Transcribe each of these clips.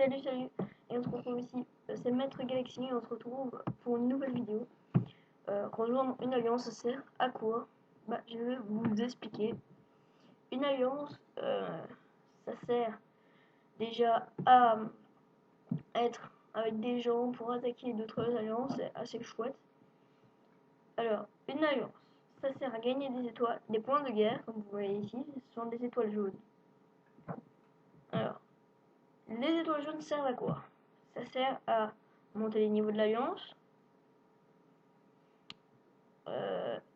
Salut, et on se retrouve ici, c'est Maître Galaxy, et on se retrouve pour une nouvelle vidéo. Rejoindre une alliance, ça sert à quoi? Bah, je vais vous expliquer. Une alliance, ça sert déjà à être avec des gens pour attaquer d'autres alliances, c'est assez chouette. Alors, une alliance, ça sert à gagner des étoiles, des points de guerre, comme vous voyez ici, ce sont des étoiles jaunes. Alors, les étoiles jaunes servent à quoi? Ça sert à monter les niveaux de l'alliance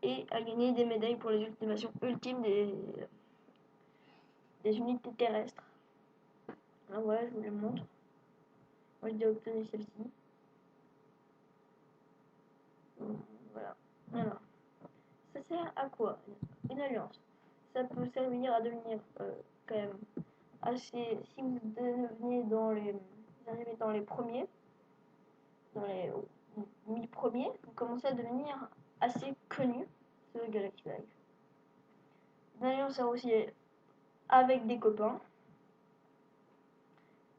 et à gagner des médailles pour les ultimations ultimes des unités terrestres. Alors voilà, je vous les montre. Moi, j'ai déjà obtenu celle-ci. Voilà. Alors, ça sert à quoi une alliance? Ça peut servir à devenir quand même assez. Si vous devenez arrivez dans les premiers, dans les 1000 premiers, vous commencez à devenir assez connu sur Galaxy Live. Une alliance sert aussi avec des copains.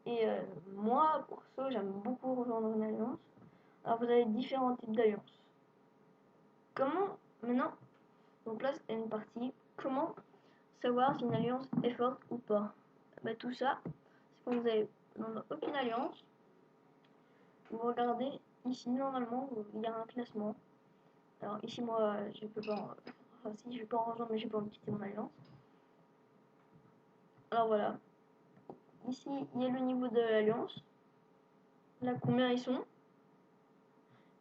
Et moi, pour ça, j'aime beaucoup rejoindre une alliance. Alors, vous avez différents types d'alliances. Comment, maintenant, donc là, c'est une partie. Comment savoir si une alliance est forte ou pas? Bah, tout ça, c'est quand vous avez dans aucune alliance. Vous regardez ici, normalement, il y a un classement. Alors, ici, moi, je peux pas. Enfin, si, je peux en rejoindre, mais je peux pas quitter mon alliance. Alors, voilà. Ici, il y a le niveau de l'alliance. Là, combien ils sont.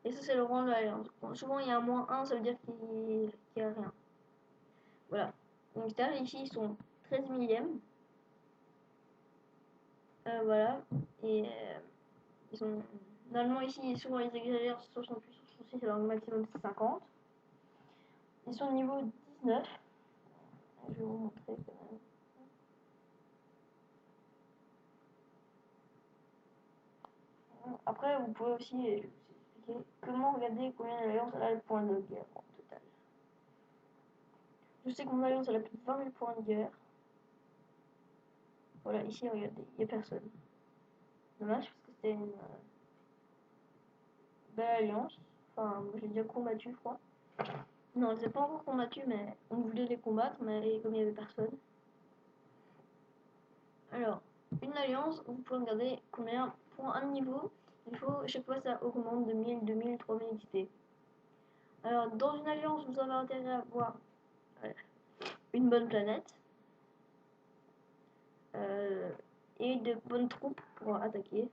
Et ça, c'est le rang de l'alliance. Bon, souvent, il y a un -1, ça veut dire qu'il n'y a rien. Voilà. Donc, ici, ils sont 13 millièmes. Voilà. Et ils sont. Normalement, ici, souvent, ils exagèrent 68, 66, alors le maximum, c'est 50. Ils sont au niveau 19. Je vais vous montrer quand même. Après, vous pouvez aussi expliquer comment regarder combien d'alliances elle a le point de guerre en total. Je sais que mon alliance elle a plus de 20 000 points de guerre. Voilà, ici, regardez, il n'y a personne. Dommage parce que c'était une belle alliance. Enfin, j'ai déjà combattu, je crois. Non, je les ai pas encore combattu, mais on voulait les combattre, mais comme il n'y avait personne. Alors, une alliance, vous pouvez regarder combien pour un niveau. Il faut, chaque fois, ça augmente de 1000, 2000, 3000 XP. Alors, dans une alliance, vous avez intérêt à avoir une bonne planète et de bonnes troupes pour attaquer.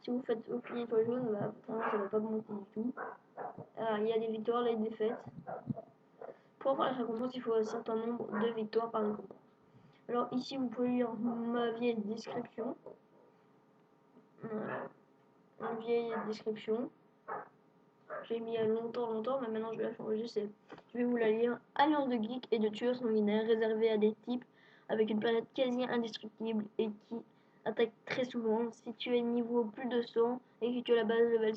Si vous faites aucune étoile jaune, bah, ça va pas monter du tout. Alors, il y a des victoires, les défaites. Pour avoir la récompense, il faut un certain nombre de victoires par récompense. Alors, ici, vous pouvez lire ma vieille description. Une vieille description. J'ai mis longtemps, mais maintenant je vais la changer. Je vais vous la lire. Alliance de geeks et de tueurs sanguinaires réservée à des types avec une planète quasi indestructible et qui attaque très souvent. Si tu es niveau plus de 100 et que tu as la base level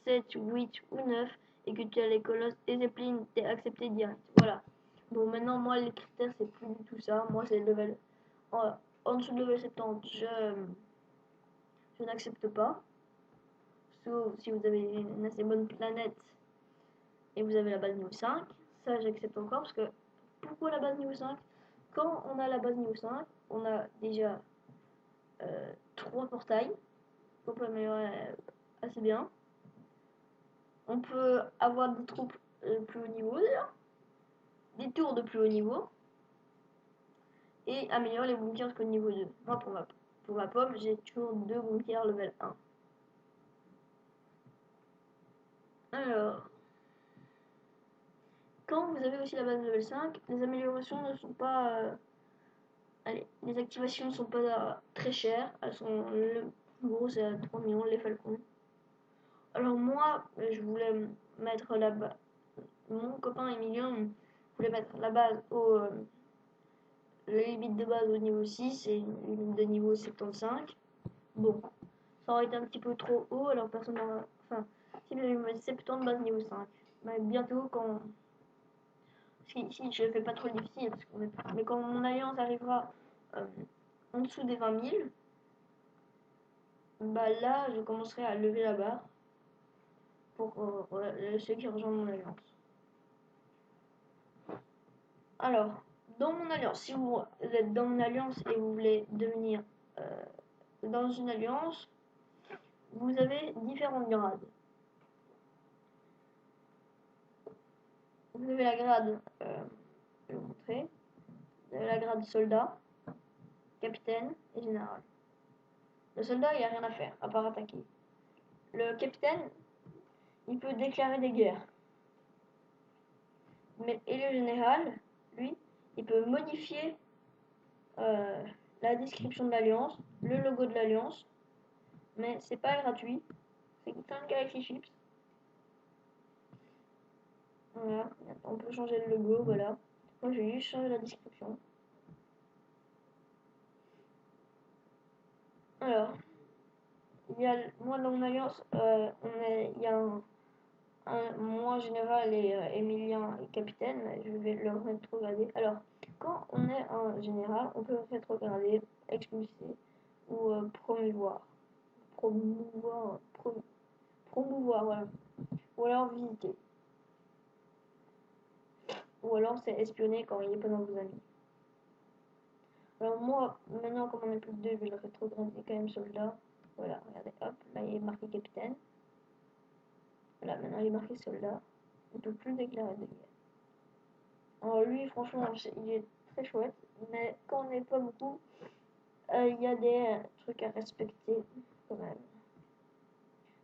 7, 8 ou 9 et que tu as les colosses et zeppelin, t'es accepté direct. Voilà. Bon, maintenant, moi, les critères, c'est plus du tout ça. Moi, c'est level. En dessous de level 70, je n'accepte pas. Sauf si vous avez une assez bonne planète et vous avez la base niveau 5, ça j'accepte encore parce que pourquoi la base niveau 5? Quand on a la base niveau 5, on a déjà 3 portails qu'on peut améliorer assez bien. On peut avoir des troupes plus haut niveau d'ailleurs, des tours de plus haut niveau et améliorer les bunkers jusqu'au niveau 2. Moi pour ma pomme, j'ai toujours 2 bunkers level 1. Alors, quand vous avez aussi la base level 5, les améliorations ne sont pas... allez, les activations ne sont pas très chères. Elles sont... Le plus gros, c'est à 3 millions, les Falcons. Alors moi, je voulais mettre la base... Mon copain Emilien voulait mettre la base au... la limite de base au niveau 6 et une limite de niveau 75. Bon, ça aurait été un petit peu trop haut, alors personne n'aura... Enfin, si j'avais mis 70 base niveau 5. Mais bientôt, quand... Si je fais pas trop difficile, parce mais quand mon alliance arrivera en dessous des 20 000, bah là, je commencerai à lever la barre pour ceux qui rejoignent mon alliance. Alors, dans mon alliance, si vous êtes dans mon alliance et vous voulez devenir dans une alliance, vous avez différents grades. Vous avez la grade, je vais vous montrer, vous avez la grade soldat, capitaine et général. Le soldat, il n'y a rien à faire, à part attaquer. Le capitaine, il peut déclarer des guerres. Et le général, lui, il peut modifier la description de l'alliance, le logo de l'alliance, mais c'est pas gratuit, c'est comme Galaxy Chips. Voilà, on peut changer le logo, voilà. Moi, je vais juste changer la description. Alors, moi dans mon alliance, il y a moi général et Emilien et capitaine, je vais le rétrograder. Alors, quand on est un général, on peut rétrograder, expulser ou promouvoir. Promouvoir, voilà. Ou alors visiter. Ou alors c'est espionner quand il n'est pas dans vos amis. Alors moi, maintenant comme on est plus de deux, je vais le rétrograder quand même soldat. Voilà, regardez, hop, là il est marqué capitaine. Voilà, maintenant il est marqué soldat. On ne peut plus déclarer de guerre. Alors lui, franchement, il est très chouette, mais quand on n'est pas beaucoup, il y a des trucs à respecter quand même.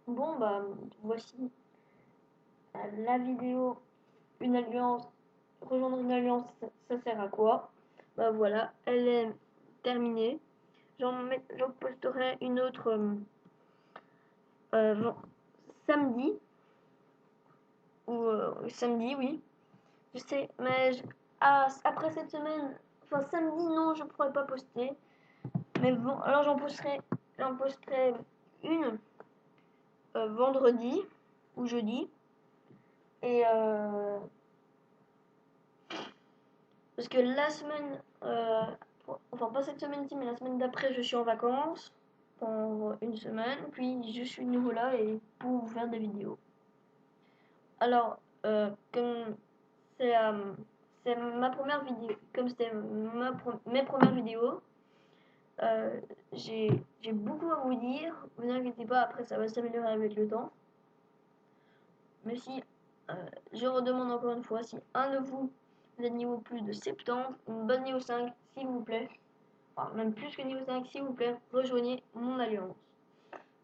Bon, bah, voici la vidéo. Une alliance, rejoindre une alliance, ça sert à quoi? Bah voilà, elle est terminée. J'en posterai une autre samedi. Ou samedi, oui. Je sais, mais après cette semaine, enfin samedi, non, je pourrais pas poster. Mais bon, alors j'en posterai une vendredi ou jeudi. Et parce que la semaine, enfin pas cette semaine-ci, mais la semaine d'après, je suis en vacances pendant une semaine. Puis je suis de nouveau là et pour vous faire des vidéos. Alors, comme c'est ma première vidéo, comme c'était mes premières vidéos, j'ai beaucoup à vous dire. Vous inquiétez pas, après ça va s'améliorer avec le temps. Mais si, je redemande encore une fois, si un de vous êtes niveau plus de 70, une bonne niveau 5, s'il vous plaît, enfin même plus que niveau 5, s'il vous plaît, rejoignez mon alliance.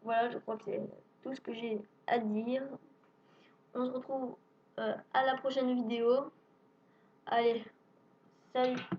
Voilà, je crois que c'est tout ce que j'ai à dire. On se retrouve à la prochaine vidéo. Allez, salut!